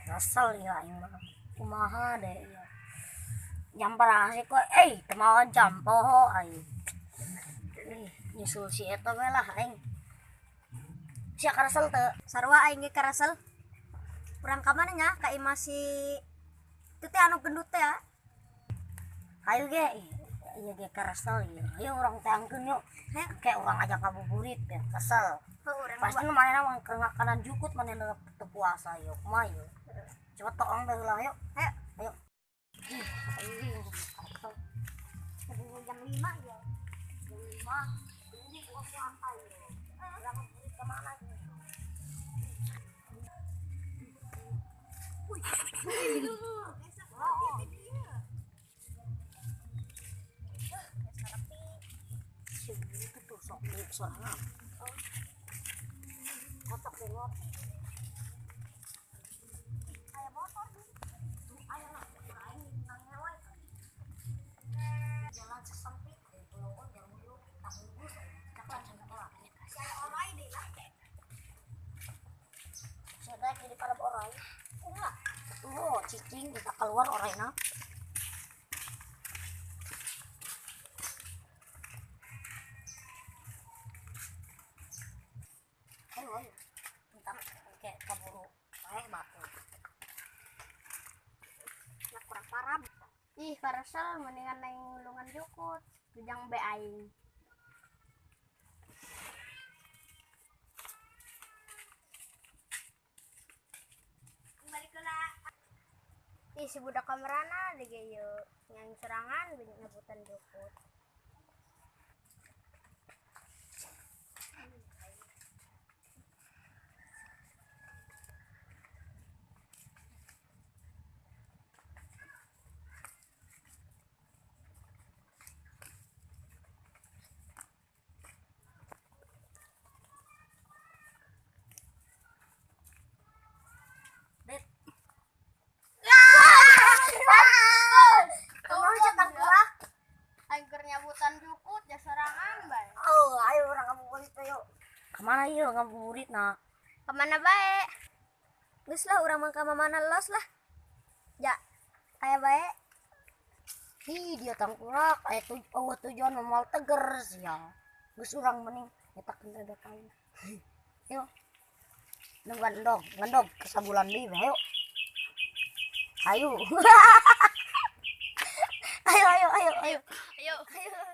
kesel ya aing mah kumaha deh ya nyampar asik kok temawan campo aing nyusul si eta we lah aing sia karesel teu sarua aing ge karasel urang ka mana nya ka imah si itu teh anu gendut teh ya. ayo ge iya ge karesel ieu ayo urang teh angkeun yuk kayak orang ajak ngabuburit ya kesel pasti manehna mah kanan jukut manehna teu puasa yuk kumaha yuk coba toong deui lah yuk ayo jam 5 ya jam 5 ini gua santai yuk urang ngabuburit ke mana gitu itu tuh sok mirip sorangan kotak dengar aya motor tuh aya lah aing nang ngewe jalan sesempit pulau yang dulu tahun bus cakap cakap saya orai deh lah saya jadi pada orai enggak oh cicing kita keluar orangnya ayo bentar kayak keburu batu nah kurang parah ih karasel mendingan neng lungan jukut jujang be aing balik lah ih si budak kamerana deh yuk yang serangan banyak nyebutan jukut nyabutan jukut ya serangan bay ayo orang ngabuburit yuk kemana yuk ngabuburit nah kemana baik geus lah urang mah ka mana los lah ya aya bae hi dia tangkurak aya tujuan moal teger sia geus urang mending nyetakeun rada kain yuk ngendog ke sabulan deui ayo ayo ayo ayo ayo ayo ayo